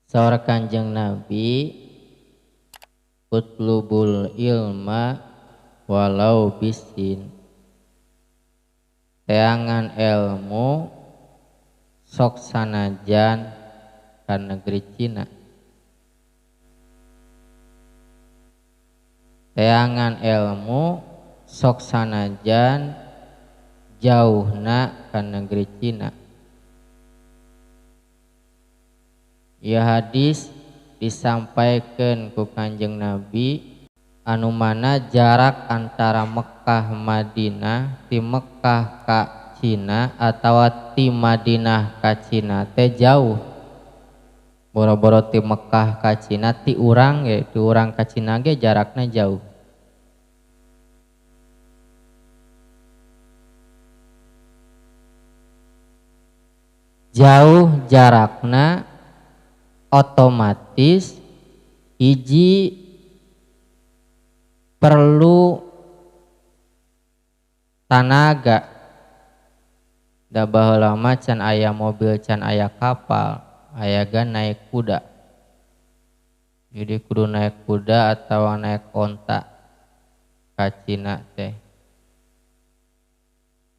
Saur Kanjeng Nabi, utlubul ilma walau bisin. Teangan ilmu sok sanajan ka negeri Cina. Teangan ilmu sok sanajan jauhna ka negeri Cina. Ieu hadis disampaikan ku Kanjeng Nabi anu mana jarak antara Mekkah Madinah ti Mekkah ka Cina atawa ti Madinah ka Cina teh jauh. Boro-boro ti Mekkah ka Cina ti urang ge, ti urang ka Cina ge jarakna jauh. Jauh jarakna otomatis hiji perlu tanaga. Da baheula mah can aya mobil, can aya kapal, aya gan naik kuda. Jadi kudu naik kuda atau naik onta ka Cina teh.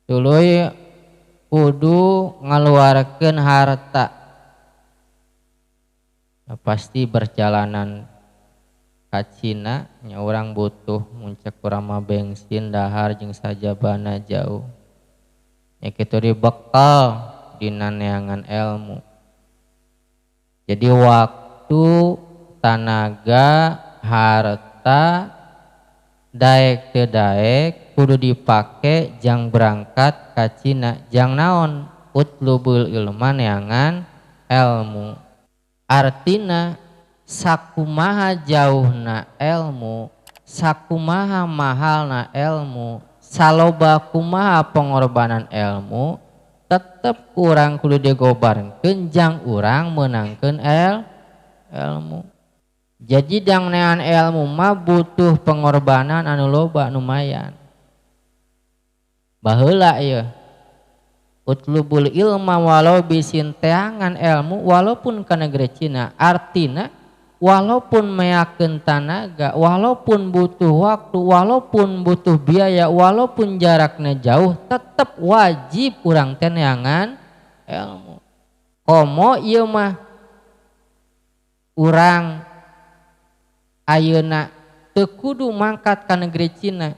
Tuluy kudu ngaluarkeun harta. Pasti berjalanan ka Cina nya urang butuh muncak urang mah bensin dahar jeung sajabana jauh. Nya kitu dibekal dina neangan ilmu. Jadi waktu, tanaga, harta daek teu daek kudu dipake jang berangkat ka Cina. Jang naon? Utlubul ilma neangan ilmu. Artina sakumaha jauhna ilmu, sakumaha mahalna ilmu, saloba kumaha pengorbanan ilmu, tetep urang kudu digobarkeun jang urang meunangkeun ilmu. Jadi dang neangan ilmu mah butuh pengorbanan anu loba lumayan. Baheula ieu utlubul ilma walau bisin teangan ilmu walaupun ke negeri Cina. Artina walaupun meyakeun tanaga, walaupun butuh waktu, walaupun butuh biaya, walaupun jaraknya jauh, tetap wajib urang teh neangan ilmu. Komo ieu mah urang ayeuna teu kudu mangkat ka negeri Cina.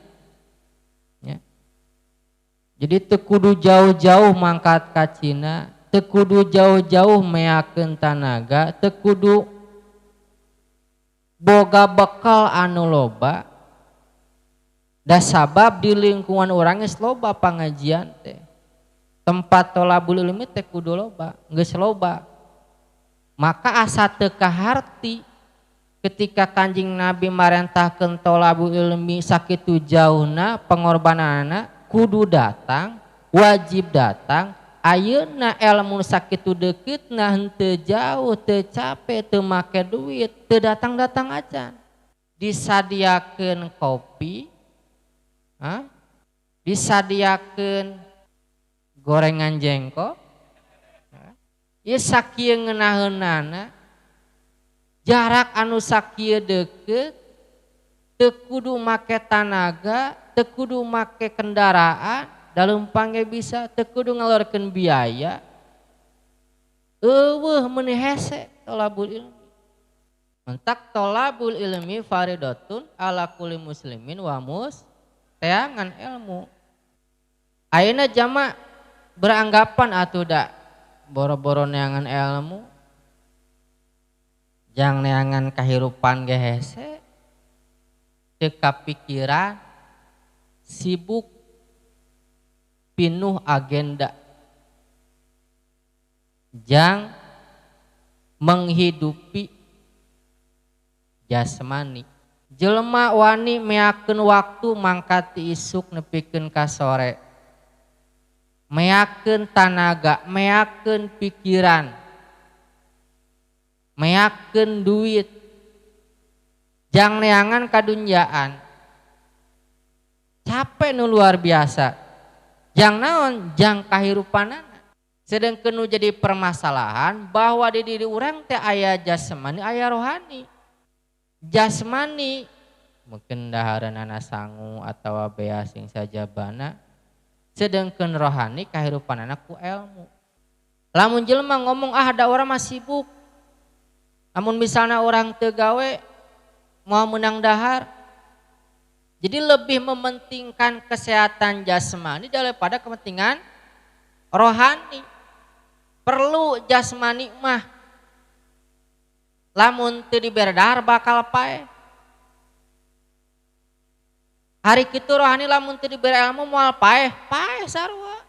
Jadi teu kudu jauh-jauh mangkat ka Cina, teu kudu jauh-jauh meyakeun tanaga, teu kudu boga bekal anu loba. Da sabab di lingkungan urang geus loba pangajian teh. Tempat tholabul ilmi teh kudu loba, geus loba. Maka asa teu kaharti ketika Kanjeng Nabi marentahkeun tholabul ilmi sakitu jauhna pengorbananna kudu datang, wajib datang. Ayeuna ilmu sakitu deukitna henteu jauh, teu capek, teu make duit, teu datang-datang acan. Disadiakeun kopi, disadiakeun gorengan jengkol, ieu sakieu ngeunaheunana jarak anu sakieu deukeut, teu kudu make tanaga, teu kudu make kendaraan, daleumpang ge bisa, teu kudu ngaluarkeun biaya. Eueuh meuni hese tholabul ilmi. Mentak tholabul ilmi faridatun ala kulli muslimin wa teangan ilmu. Ayeuna jama beranggapan atuh da boro-boro neangan ilmu, jang neangan kahirupan ge hese, teu kapikiran, sibuk, pinuh agenda, jang menghidupi jasmani. Jelema wani meyakeun waktu mangkat ti isuk nepikeun ka sore, meyakeun tanaga, meyakeun pikiran, meyakeun duit, jang neangan kadunjaan. Capek nu luar biasa. Jang naon? Jang kahirupanana. Sedangkan nu jadi permasalahan bahwa di diri orang teh aya jasmani aya rohani. Jasmani mungkin dahareunana sangu atawa bea sing sajabana, sedangkan rohani kahirupanana ku ilmu. Lamun jelema ngomong ada orang masih sibuk, namun misalnya orang teu gawe mau menang dahar, jadi lebih mementingkan kesehatan jasmani daripada kepentingan rohani. Perlu jasmani mah, lamun teu dibere dahar bakal pae. Hari kitu rohani lamun teu dibere ilmu moal pae sarua.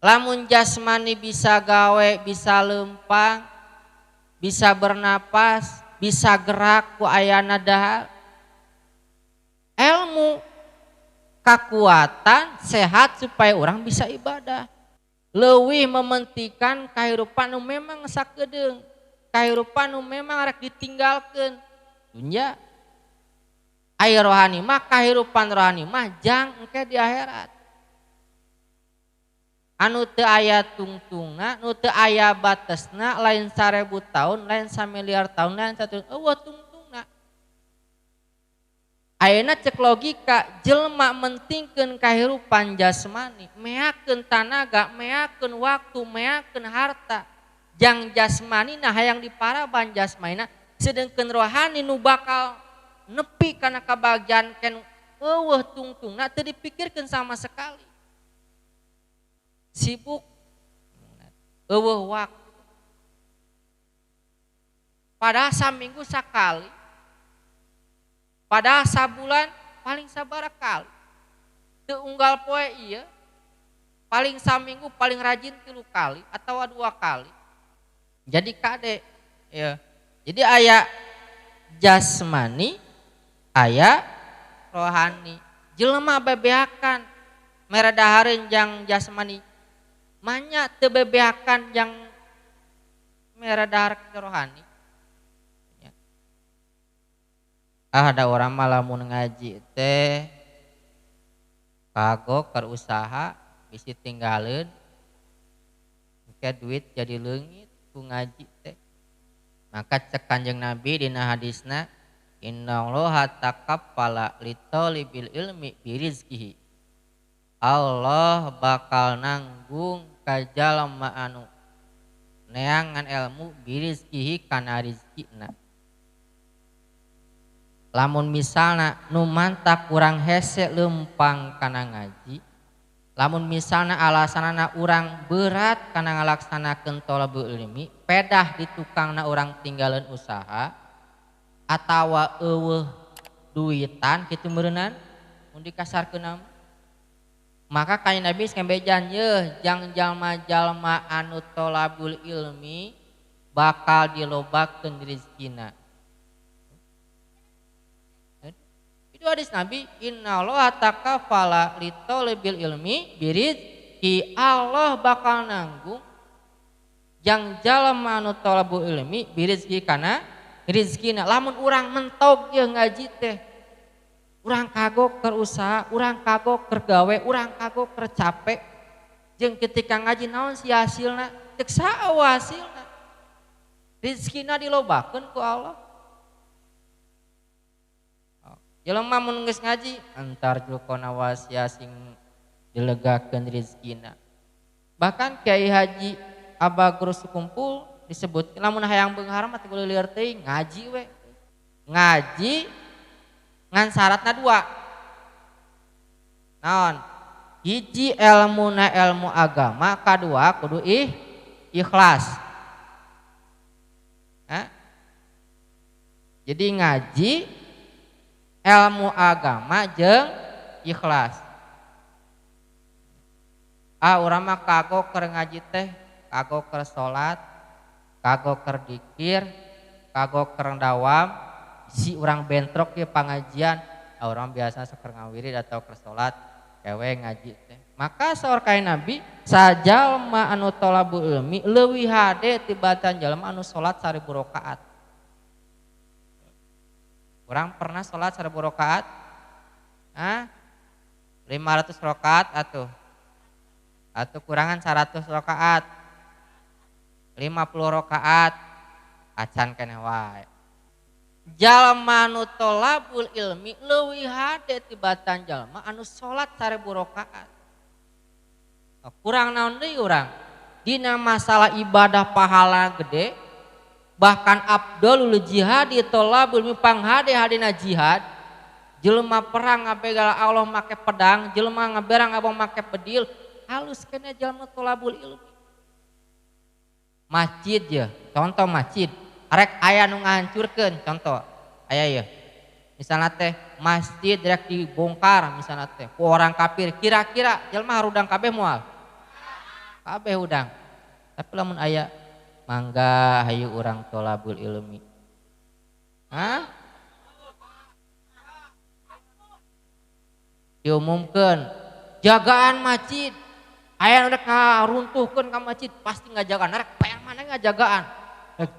Lamun jasmani bisa gawe, bisa lempang, bisa bernapas, bisa gerak ku ayana dahar. Ilmu, kekuatan, sehat supaya orang bisa ibadah. Leuwih mementingkan kahirupan nu memang sakedeung, kahirupan nu memang rek ditinggalkeun. Dunya aya rohani mah, kahirupan rohani mah jang engke di akhirat. Anu teu aya tungtungna, nu teu aya batesna, lain 1000 tahun, lain 1 miliar tahun, lain 1 eueuh tungtungna. Ayeuna cek logika, jelema mentingkeun kahirupan jasmani, meakeun tanaga, meakeun waktu, meakeun harta. Jang jasmanina hayang diparaban jasmanina, sedengkeun rohani nu bakal nepi kana kabagyan ken eueuh tungtungna teu dipikirkeun sama sekali. Sibuk eueuh waktu. Padahal saminggu sakali, padahal sabulan paling sabaraha kali. Teu unggal poe ieu, paling saminggu paling rajin 3 kali atau 2 kali. Jadi kade ya. Jadi aya jasmani, aya rohani. Jelema bebeakan mere dahareun jang jasmani, manya teu bebeakan jang mere dahar rohani. Ya. Ada orang malamun ngaji teh kagok keur usaha bisi tinggalin, engke duit jadi leungit ku ngaji teh. Maka cek Kanjeng Nabi dina hadisna, innallaha taqabbala li talibil ilmi birizqihi. Allah bakal nanggung ka jalma anu neangan ilmu birizqihi kana rizqina. Lamun misalna nu mantak urang hese lempang kana ngaji, lamun misalna alasanana urang berat kana ngalaksanakeun thalabul ilmi, pedah di tukangna urang tinggalin usaha atawa eueuh duitan kitu meureunnan mun dikasarkeun maka kanjeng Nabi skambejan yeuh jang jalma-jalma anu thalabul ilmi bakal dilobakeun rezekina. Itu hadis Nabi, innallaha taqaffala li talibil ilmi birizqi. Allah bakal nanggung jang jalma anu thalabul ilmi birizqi kana rizkina. Lamun urang mentok ye ngaji teh, urang kagok keur usaha, urang kagok keur gawe, urang kagok keur capek, jeung ketika ngaji naon si hasilna teu saeueuh hasilna, rizkina dilobakeun ku Allah. Jelema mun geus ngaji antar julkona wasia sing dilegakeun rizkina. Bahkan Kiai Haji Aba Guru Sukumpul disebut lamun hayang beunghar mah teu lieur teuing ngaji we. Ngaji ngan syaratna 2. Naon? Hiji elmuna ilmu agama, kadua kudu ikhlas. Hah? Jadi ngaji, ilmu agama jeung ikhlas. Urang mah kagok keur ngaji teh, kagok keur salat, kagok keur dikir, kagok keur dawam, si urang bentrok ye pangajian, urang biasa keur ngawirid atau keur salat, kewe ngaji teh. Maka saur kain Nabi, sajalma anu thalabul ilmi leuwih hade tibatan jalma anu salat 1000 rakaat. Orang pernah sholat 1000 rakaat? 500 rakaat atuh kurangan 100 rakaat. 50 rakaat acan keneh wae. Jalma nu tolabul ilmi leuwih hade tibatan jalma anu salat 1000 rakaat. Kurang naon deui urang? Dina masalah ibadah pahala gede, bahkan afdalul jihad tolabul ilmi panghade hadina jihad. Jelema perang ngabegala Allah make pedang, jelema ngaberang abang make pedil, halus kena jalma tolabul ilmi. Masjid ya, contoh masjid. Arek aya nu ngahancurkeun contoh. Aya ya. Misalna teh masjid rek dibongkar misalna teh ku orang kafir, kira-kira jelema harudang kabeh moal. Kabeh udang. Tapi lamun aya mangga hayu urang tolabul ilmi. Hah? Diumumkeun jagaan masjid. Aya nu rek ngaruntuhkeun ka masjid pasti ngajagaan. Rek paean mana ngajagaan.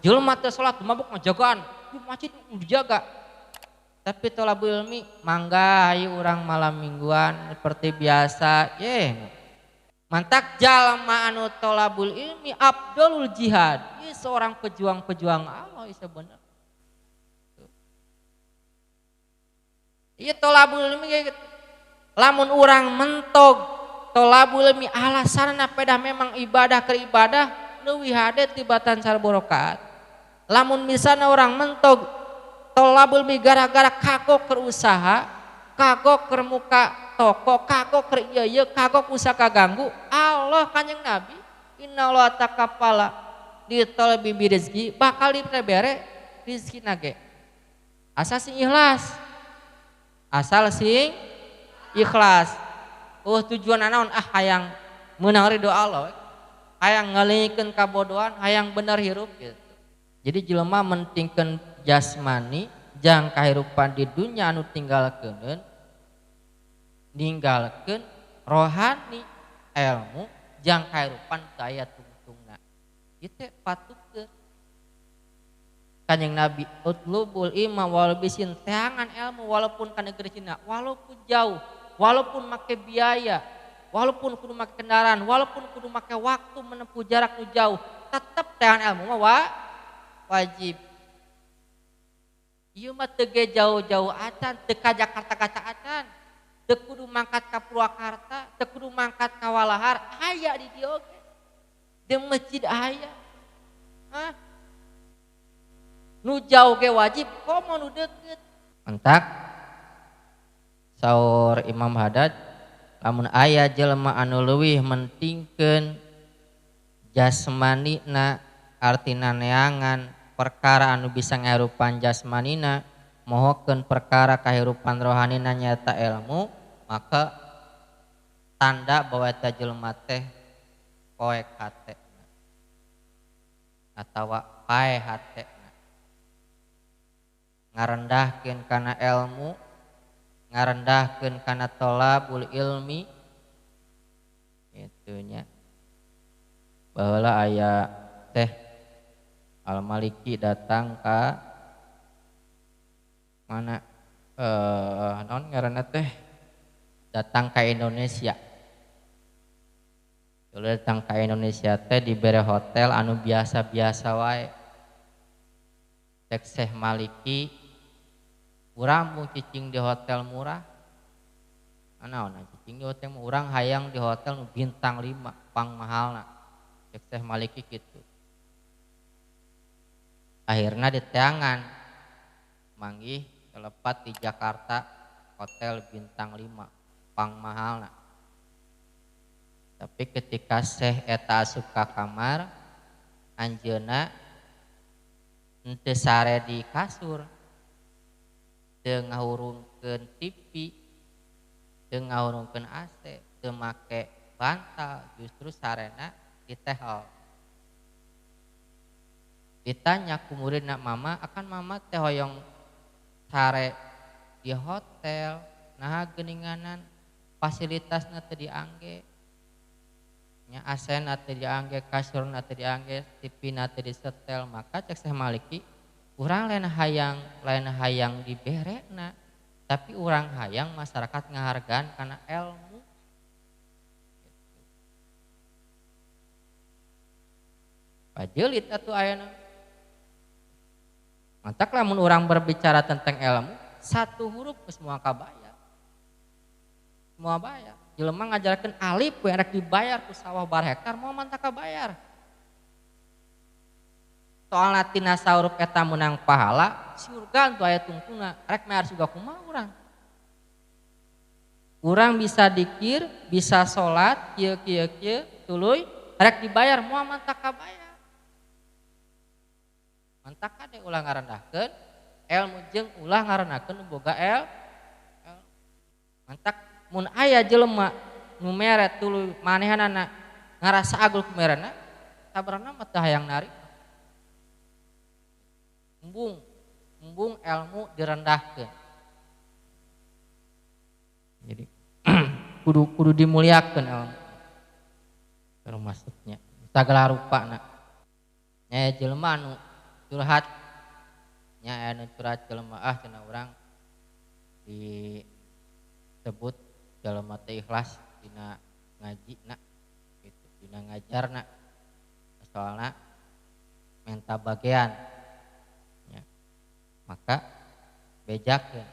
Jelema teh salat mabuk ngajagaan, di masjid dijaga. Tapi tolabul ilmi mangga hayu urang malam mingguan seperti biasa. Mantak jalma anu tolabul ilmi afdalul jihad. Ieu seorang pejuang-pejuang Allah isa bener. Ieu tolabul ilmi kayak gitu. Lamun urang mentog tolabul ilmi alasanna pedah memang ibadah ke ibadah leuwih hade tibatan 1000 rakaat. Lamun misalna orang mentog tolabul ilmi gara-gara kagok keur usaha, kagok keur muka toko, kagok keur ieu kagok usaha kaganggu, Allah Kanjeng Nabi innallaha taqabbala di talabi rezeki bakal dibere rezekina ge. Asal sing ikhlas. Asal sing ikhlas. Tujuan naon? Hayang meunang ridho Allah. Hayang ngalingkeun kabodohan, hayang bener hirup gitu. Jadi jelema mentingkeun jasmani jang kahirupan di dunia anu tinggalkeun ninggalkeun rohani ilmu jang kahirupan daya tungtungna. Ieu patukeun. Kanjeng Nabi utlubul ilma walau bisin teangan ilmu walaupun ka negeri Cina, walaupun jauh, walaupun make biaya, walaupun kudu make kendaraan, walaupun kudu make waktu menempuh jarak nu jauh, tetep teangan ilmu mah wajib. Ieu mah teu ge jauh-jauh acan, teu ka Jakarta kaca acan, teu kudu mangkat ka Purwakarta, teu kudu mangkat ka Walahar, aya di dieu oge. Di masjid aya. Nu jauh ge wajib, komo nu deukeut. Entak saur Imam Haddad, lamun aya jelema anu leuwih mentingkeun jasmanina artina neangan perkara anu bisa ngahirupan jasmanina, mohokeun perkara kahirupan rohanina nyaeta ilmu, maka tanda bahwa eta jelema teh poek hate atawa pae hate ngarendahkeun kana ilmu, ngarendahkeun kana tolabul ilmi. Itunya baheula aya teh Al-Maliki datang ka mana naon ngaranna teh datang ka Indonesia. Dulu datang ka Indonesia teh dibere hotel anu biasa-biasa wae. Cek Syekh Maliki urang mau cicing di hotel murah, naon cicing di hotel urang hayang di hotel nu bintang 5 pang mahalna. Cek Syekh Maliki kitu. Akhirna diteangan manggih kelepat di Jakarta hotel bintang 5 pang mahalna. Tapi ketika Syekh eta asup ka kamar, anjeunna henteu sare di kasur. Teu ngahurungkeun TV, teu ngahurungkeun AC, teu make bantal, justru sarena di tehol. Ditanya ku muridna mama, akan mama teh hoyong sare di hotel, nah geuninganan fasilitasna teu diangge. Nya AC-na teu diangge, kasurna teu diangge, TV-na teu disetel, maka cek Syekh Maliki urang lain hayang diberena, tapi urang hayang masyarakat ngahargaan karena ilmu. Pajelit atuh ayeuna. Mantak lamun orang berbicara tentang ilmu, satu huruf geus moal kabayar. Moal bayar. Jelema ngajarkeun alif we rek dibayar ku sawah bar hektar moal mantak kabayar. Soalna tina huruf eta menang pahala, surga tu aya tungtuna, rek mayar juga kumaha urang. Urang bisa dikir, bisa salat, kieu tuluy rek dibayar moal mantak kabayar. Mantak kade ulah ngarendahkeun ilmu jeung ulah ngarandakeun boga mantak mun aya jelema nu mere tuluy manehanana ngarasa agul ku merena sabarna mah teu hayang nari. Embung ilmu direndahkeun. Jadi kudu dimuliakeun ilmu. Kalau maksudnya sagala rupana. Nya jelema anu curhat nya anu curhat jelema cenah urang disebut jelema teu ikhlas dina ngajina gitu, dina ngajarna. Soalna menta bagian ya. Maka bejakeun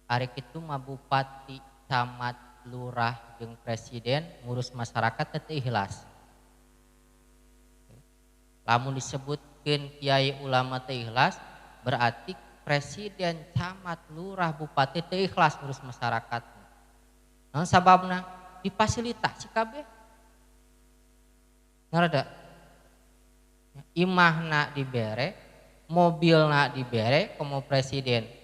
ari kitu mah bupati, camat, lurah jeung presiden ngurus masyarakat teu ikhlas. Lamun disebutkeun kiai ulama teu ikhlas berarti presiden, camat, lurah, bupati teu ikhlas ngurus masyarakat. Naon sababna? Difasilitasi kabeh. Ngarada imahna dibere, mobilna dibere komo presiden.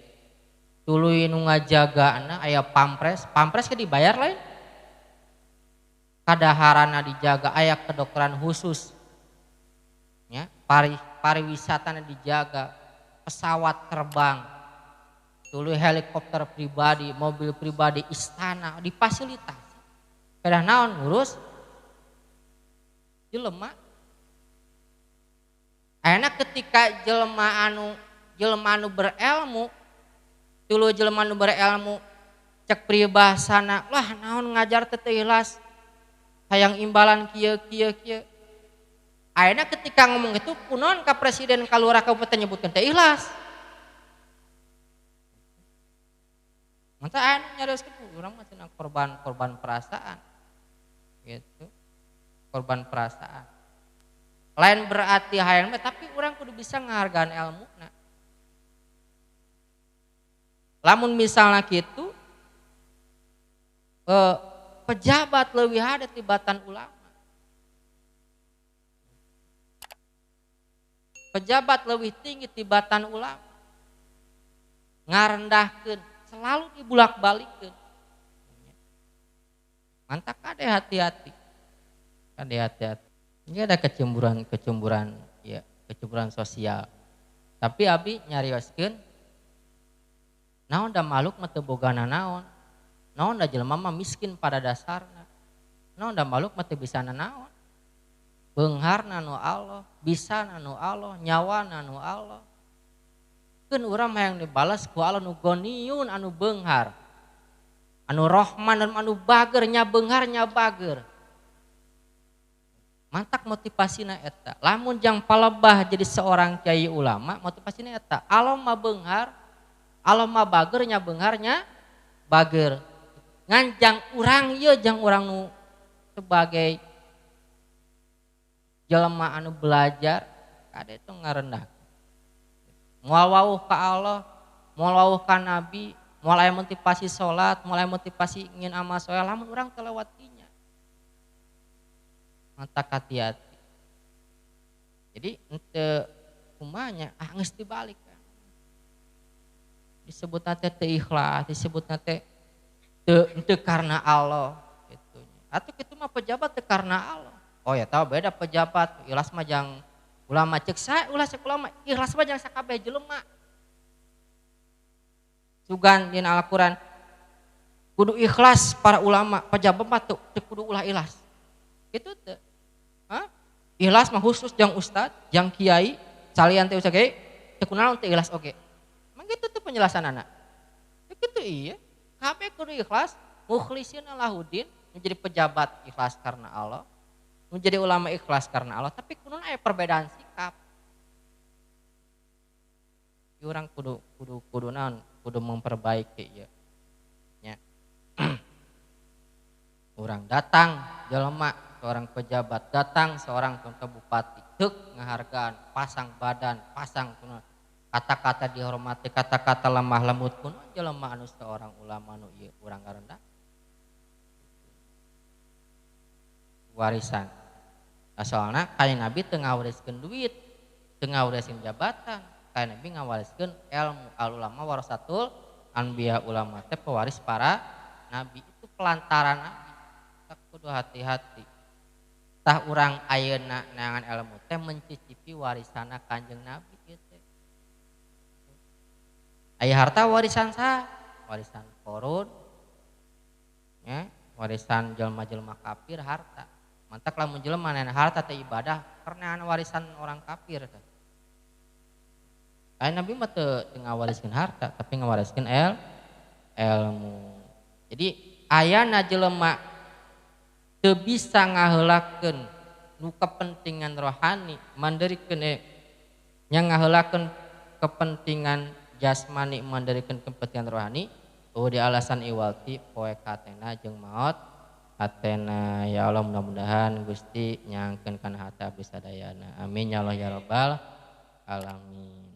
Tuluy nu ngajagaana aya pampres ke dibayar lain. Kadaharana dijaga aya kedokteran khusus. Ya, pariwisatana dijaga, pesawat terbang, tuluy helikopter pribadi, mobil pribadi, istana difasilitasi. Kedah naon ngurus jelema. Ayeuna ketika jelema anu berilmu, tuluy jelema anu berilmu cek pribahasana, lah naon ngajar teu ikhlas. Hayang imbalan kieu. Ayeuna ketika ngomong itu kunaon ka presiden ka lurah kabupaten nyebutkeun teh ikhlas. Manta ayeuna nyareuskeun urang mah cenah korban perasaan. Gitu. Korban perasaan. Lain berarti hayang tapi urang kudu bisa ngahargaan ilmuna. Lamun misalna kitu pejabat leuwih hade tibatan ulama. Pejabat lebih tinggi tibatan ulama ngarendahkeun selalu dibulak-balikkeun. Mantak kade hati-hati. Ini ada kecemburuan ya, kecemburuan sosial. Tapi abi nyarioskeun naon da makhluk mah teu bogana naon. Naon da jelema mah miskin pada dasarna. Naon da makhluk mah teu bisana naon. Beungharna nu Allah, bisana nu Allah, nyawana nu Allah. Keun urang mah yang dibalas ku Allah nu goniun anu beunghar. Anu Rahman anu bager nya beunghar nya bager. Mantak motivasina eta. Lamun jang palebah jadi seorang kiai ulama, motivasina eta. Allah mah beunghar, Allah mah bager nya beunghar nya bager. Ngan jang urang ieu jang urang nu sebagai jelema anu belajar kade itu ngarendah. Moal wawuh ka Allah, moal wawuh ka Nabi, moal aya motivasi salat, moal aya motivasi ingin amal soleh lamun urang teu lewatinya. Mantak hati-hati. Jadi henteu kumanya geus dibalik. Disebutna teh teu ikhlas, disebutna teh teu karena Allah gitu. Atuh kitu mah pejabat teu karena Allah. Oh ya tahu beda pejabat, ikhlas mah jang ulama cek saya ulah cek ulama, ikhlas mah jang sakabeh jelema. Sugan dina Al-Qur'an kudu ikhlas para ulama, pejabat mah teu kudu ulah ikhlas. Kitu teu. Hah? Ikhlas mah khusus jang ustad, jang kiai, salian teh usage teu kunaon teu ikhlas oge. Mangga kitu teh penjelasanana. Kitu iya, kabeh kudu ikhlas, mukhlisina lahuddin menjadi pejabat ikhlas karena Allah. menjadi ulama ikhlas karena Allah, tapi kudu aya perbedaan sikap. Orang kudu naon, kudu memperbaiki ya. Nya. Orang datang jelema seorang pejabat, datang seorang contoh bupati, teuk ngahargaan, pasang badan, pasang kata-kata dihormati, kata-kata lemah lembut pun jelema anu seorang ulama anu ieu urang ngarendah. Warisan. Soalnya kain Nabi teu ngawariskeun duit, teu ngawariskeun jabatan, kain Nabi ngawariskeun ilmu. Al ulama warasatul anbiya, ulama teh pewaris para nabi, itu pelantaran nabi. Tak kudu hati-hati. Tah urang ayeuna neangan ilmu teh mencicipi warisana Kanjeng Nabi kieu teh. Aya harta warisan saha? Warisan korun. Ya, warisan jelema-jelema kafir harta. Mantak lamun jelema nana harta teh ibadah karena warisan orang kafir teh. Kain Nabi mah teu ngawariskeun harta tapi ngawariskeun ilmu. Jadi ayana jelema teu bisa ngaheulakeun nu kepentingan rohani mandarikeun nya ngaheulakeun kepentingan jasmani mandarikeun kepentingan rohani di alasan iwalti poe katena jeung maot hatena. Ya Allah, mudah-mudahan Gusti nyangkeun kana hata abdi sadayana. Amin ya Allah ya rabbal alamin.